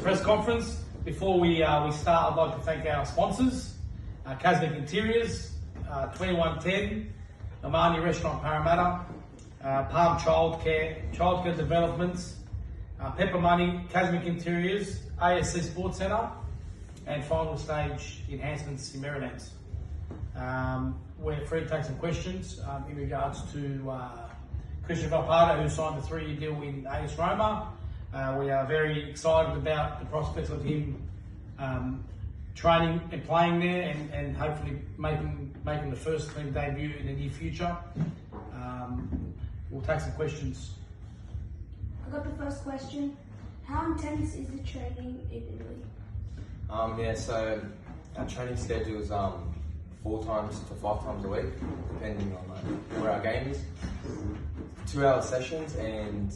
press conference. Before we start, I'd like to thank our sponsors, Casmic Interiors, 2110, Omani Restaurant Parramatta, Palm Childcare Developments, Pepper Money, Casmic Interiors, ASC Sports Centre, and Final Stage Enhancements in Merrylands. We're free to take some questions in regards to Cristian Volpato, who signed a 3-year deal in AS Roma. We are very excited about the prospects of him training and playing there, and hopefully making the first team debut in the near future. We'll take some questions. I got the first question. How intense is the training in Italy? So our training schedule is 4 times to 5 times a week, depending on where our game is. 2-hour sessions and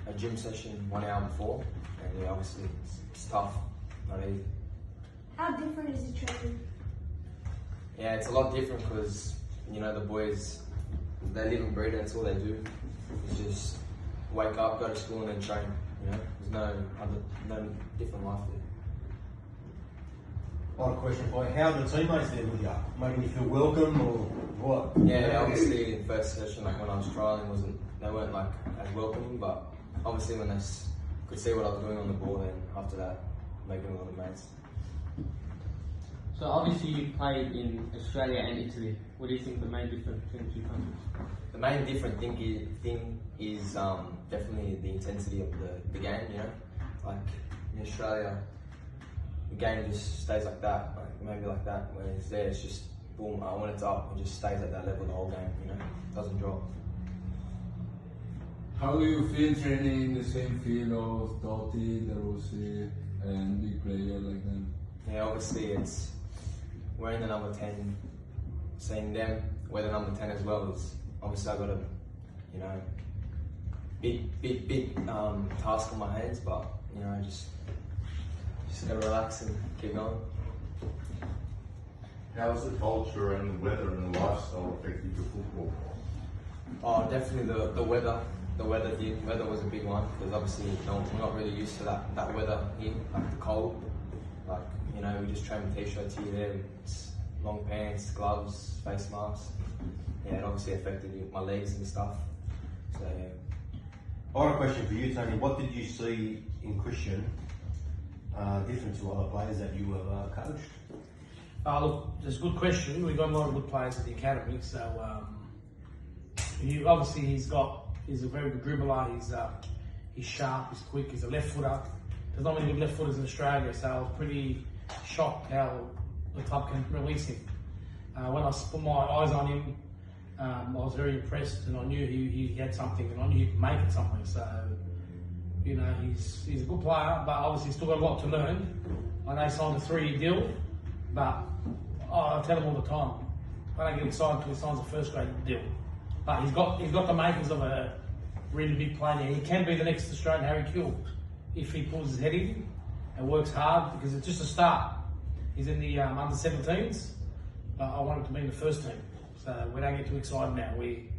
a gym session 1 hour before. And yeah, obviously it's tough, not easy. How different is the training? Yeah, it's a lot different because, you know, the boys, they live and breathe, that's all they do. It's just wake up, go to school and then train, you know. There's no different life there. I have a question for you. How are the teammates there with you? Making you feel welcome or what? Yeah, obviously in the first session, like when I was trialling, they weren't like as welcoming, but obviously when they could see what I was doing on the ball, then after that, making a lot of mates. So obviously you played in Australia and Italy. What do you think the main difference between the two countries? The main different thing is definitely the intensity of the game, you know. Like in Australia, the game just stays like that, like maybe like that. Whereas there, it's just boom, when it's up, it just stays at that level the whole game, you know, it doesn't drop. How do you feel training in the same field of Totti, De Rossi, and big player like them? Yeah, obviously it's wearing the number 10, seeing them wear the number 10 as well is obviously I've got a, you know, big task on my hands, but you know, just gotta relax and keep going. How has the culture and the weather and the lifestyle affected your football? Oh, definitely the weather. The weather did. Weather was a big one because obviously we're not really used to that weather here, like the cold. Like, you know, we just train with t-shirts here, there, it's long pants, gloves, face masks. Yeah, it obviously affected my legs and stuff. So yeah. I have a question for you, Tony. What did you see in Cristian different to other players that you have coached? Look, that's a good question. We've got a lot of good players at the academy, so he's a very good dribbler. He's sharp, he's quick, he's a left footer. There's not many good left footers in Australia, so I was pretty shocked how the club can release him. When I put my eyes on him, I was very impressed, and I knew he had something, and I knew he could make it somewhere. So, you know, he's a good player, but obviously he's still got a lot to learn. I know he signed a 3-year deal, but I tell him all the time, I don't get excited until he signs a first-grade deal. But he's got the makings of a really big player. He can be the next Australian Harry Kewell if he pulls his head in and works hard, because it's just a start. He's in the under 17s, but I want him to be in the first team. So we don't get too excited now. We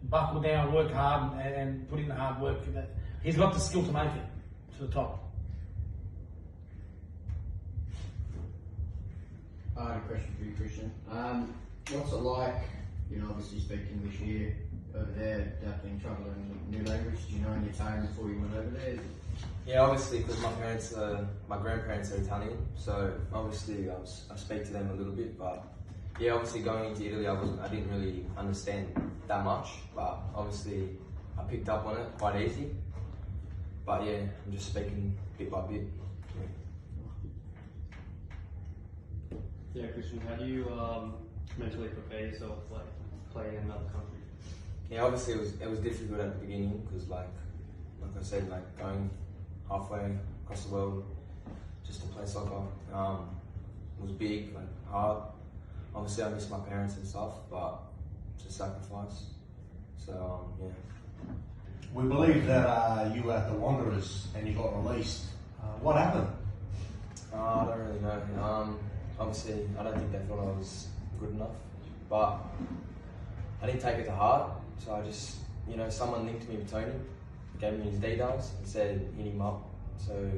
buckle down, work hard, and put in the hard work. He's got the skill to make it to the top. I had a question for you, Cristian. What's it like, you know, obviously you speak English here, over there, adapting, travelling new language? Do you know any Italian before you went over there? Yeah, obviously, because my grandparents are Italian, so obviously I speak to them a little bit, but yeah, obviously going into Italy, I didn't really understand that much, but obviously I picked up on it quite easy. But yeah, I'm just speaking bit by bit. Yeah, Cristian, how do you mentally prepare yourself, like playing in another country? Yeah, obviously it was difficult at the beginning because, like I said, like going halfway across the world just to play soccer was big, like hard. Obviously, I miss my parents and stuff, but it's a sacrifice. So yeah. We believe that you were at the Wanderers and you got released. What happened? I don't really know. Obviously, I don't think they thought I was good enough, but I didn't take it to heart. So I just, you know, someone linked me with Tony, gave me his details and said hit him up. So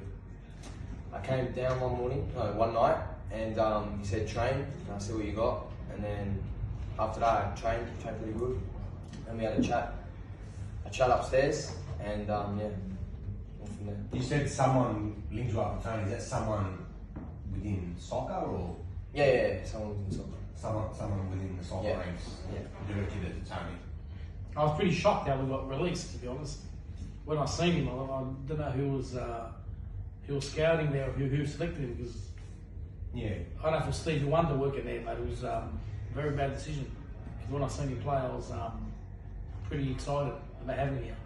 I came down one night, and he said train, and I said what you got, and then after that I trained pretty good, and we had a chat upstairs, and yeah, went from there. You said someone linked you up with Tony. Is that someone within soccer or? Yeah, someone within soccer. Someone within the soccer ranks directed it to Tony. I was pretty shocked how we got released, to be honest. When I seen him, I don't know who was scouting there or who selected him, because Yeah. I don't know if it was Stevie Wonder working there, but it was a very bad decision. Because when I seen him play, I was pretty excited about having him here.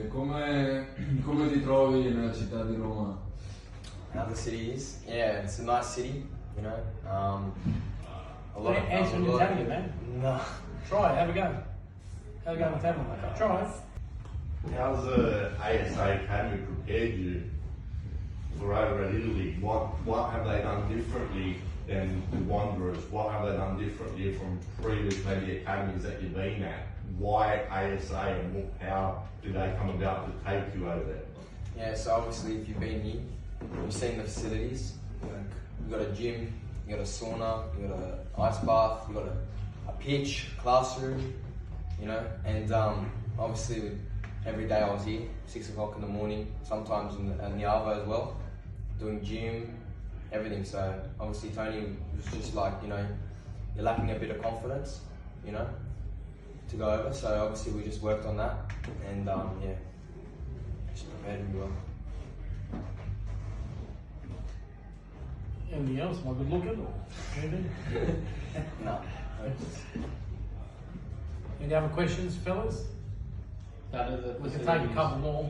Come ti trovi nella città di Roma? How the city is? Yeah, it's a nice city, you know. A lot of Answer in Italian, man. No. Try it, have a go. Have a go in Italian. Try it. How's the ASA Academy prepared you for over at Italy? What have they done differently than the Wanderers? What have they done differently from previous maybe academies that you've been at? Why ASA, and how did they come about to take you over there? Yeah, so obviously if you've been here, you've seen the facilities. Like, you got a gym, you got a sauna, you got an ice bath, you got a pitch, classroom, you know, and obviously every day I was here, 6 o'clock in the morning, sometimes in the Arvo as well, doing gym, everything. So obviously Tony was just like, you know, you're lacking a bit of confidence, you know, to go over. So obviously we just worked on that, and yeah, just prepared me well. Anything else? Am I good looking or anything? No. Any other questions, fellas? How do the We can take a couple more.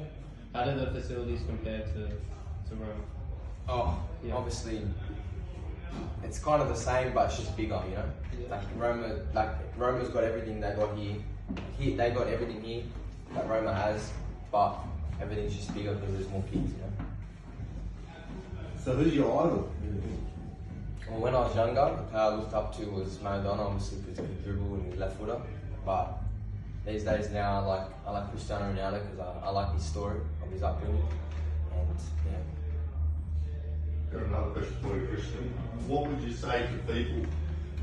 How do the facilities compare to Rome? Oh, Yeah. obviously, it's kind of the same, but it's just bigger, you know. Yeah. Roma's got everything they got here. They got everything here that Roma has, but everything's just bigger because there's more kids, you know. So who's your idol? Well, when I was younger, the player I looked up to was Maradona, obviously because he could dribble and he's left footer. But these days now, I like Cristiano Ronaldo because I like his story of his upbringing, and yeah. Got another question for you, Christian. What would you say to people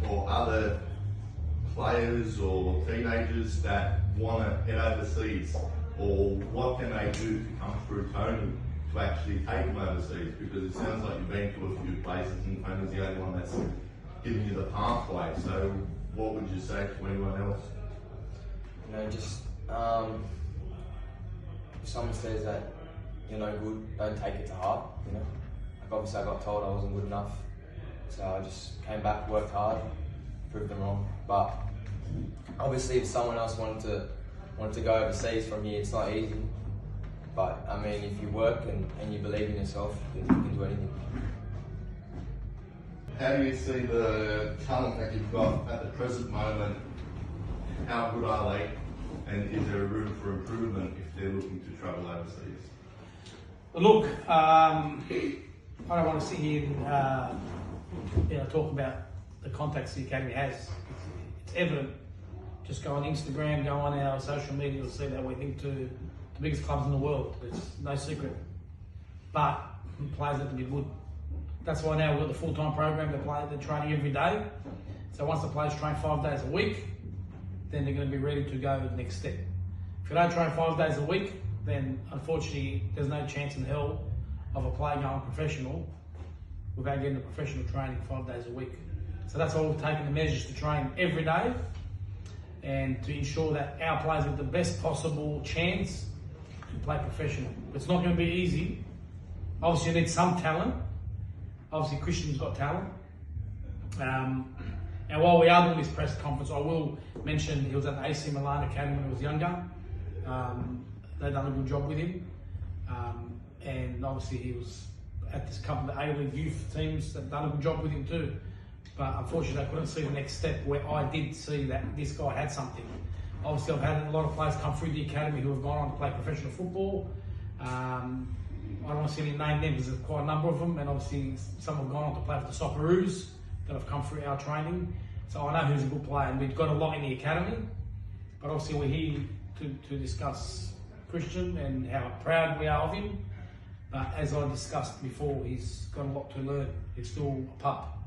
or other players or teenagers that want to head overseas, or what can they do to come through Tony to actually take them overseas? Because it sounds like you've been to a few places and Tony's the only one that's giving you the pathway. So what would you say to anyone else? You know, just if someone says that you're no good, don't take it to heart, you know. Like obviously I got told I wasn't good enough, so I just came back, worked hard, proved them wrong. But obviously if someone else wanted to go overseas from here, it's not easy. But I mean, if you work and you believe in yourself, then you can do anything. How do you see the talent that you've got at the present moment? How good are they? And is there room for improvement if they're looking to travel overseas? Look, I don't want to sit here and talk about the contacts the academy has. It's evident. Just go on Instagram, go on our social media, you'll see that we think to the biggest clubs in the world. It's no secret. But players have to be good. That's why now we've got the full-time program. They're training every day. So once the players train 5 days a week, then they're going to be ready to go to the next step. If you don't train 5 days a week, then unfortunately there's no chance in hell of a player going professional without getting the professional training 5 days a week. So that's why we've taken the measures to train every day and to ensure that our players have the best possible chance to play professional. It's not going to be easy. Obviously you need some talent. Obviously Christian's got talent. And while we are doing this press conference, I will mention he was at the AC Milan Academy when he was younger. They've done a good job with him. And obviously he was at this couple of the A-League youth teams that done a good job with him too. But unfortunately I couldn't see the next step where I did see that this guy had something. Obviously I've had a lot of players come through the academy who have gone on to play professional football. I don't want to see any name names, there's quite a number of them, and obviously some have gone on to play for the Socceroos that have come through our training. So I know who's a good player, and we've got a lot in the academy. But obviously we're here to discuss Christian and how proud we are of him. But as I discussed before, he's got a lot to learn. He's still a pup.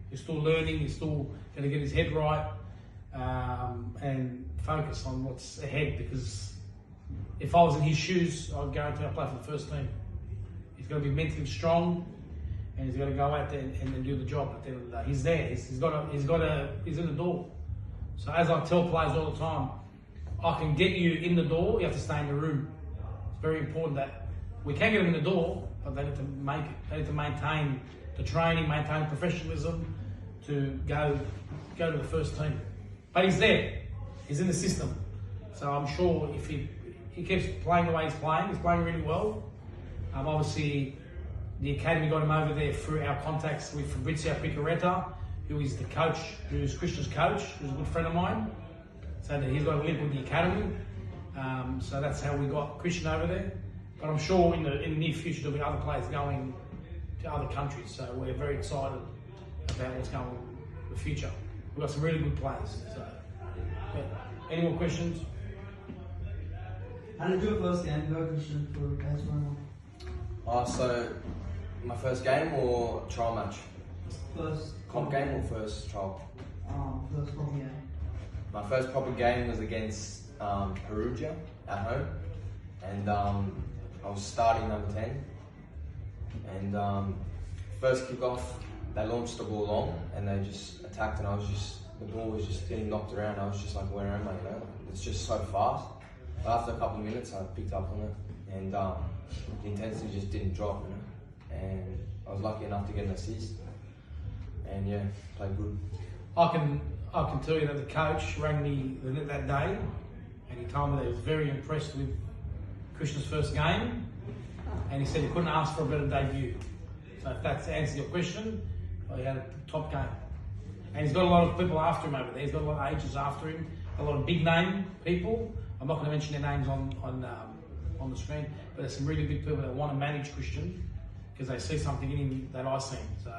He's still learning. He's still going to get his head right and focus on what's ahead. Because if I was in his shoes, I'd guarantee I'd play for the first team. He's got to be mentally strong, and he's got to go out there and do the job. At the end of the day, he's there. He's in the door. So as I tell players all the time, I can get you in the door. You have to stay in the room. It's very important that we can get them in the door, but they need to make it. They need to maintain the training, maintain the professionalism to go to the first team. But he's there. He's in the system. So I'm sure if he keeps playing the way he's playing really well. Obviously, the academy got him over there through our contacts with Fabrizio Picaretta, who is the coach, who's Christian's coach, who's a good friend of mine. So that he's got a link with the academy. So that's how we got Cristian over there. But I'm sure in the near future there'll be other players going to other countries. So we're very excited about what's going on in the future. We've got some really good players. So, yeah. Any more questions? How did your first game go, Cristian, for as well? So my first game or trial match? First Comp game or first trial? First proper game. My first proper game was against Perugia at home, and I was starting number 10. And first kickoff, they launched the ball long, and they just attacked, and the ball was just getting knocked around. I was just like, where am I? You know, it's just so fast. But after a couple of minutes, I picked up on it, and the intensity just didn't drop. You know, and I was lucky enough to get an assist, and yeah, played good. I can tell you that the coach rang me that day, and he told me that he was very impressed with Cristian's first game, and he said he couldn't ask for a better debut. So if that's answers your question, well, he had a top game, and he's got a lot of people after him over there. He's got a lot of agents after him, a lot of big name people. I'm not going to mention their names on the screen, but there's some really big people that want to manage Cristian because they see something in him that I seen. So.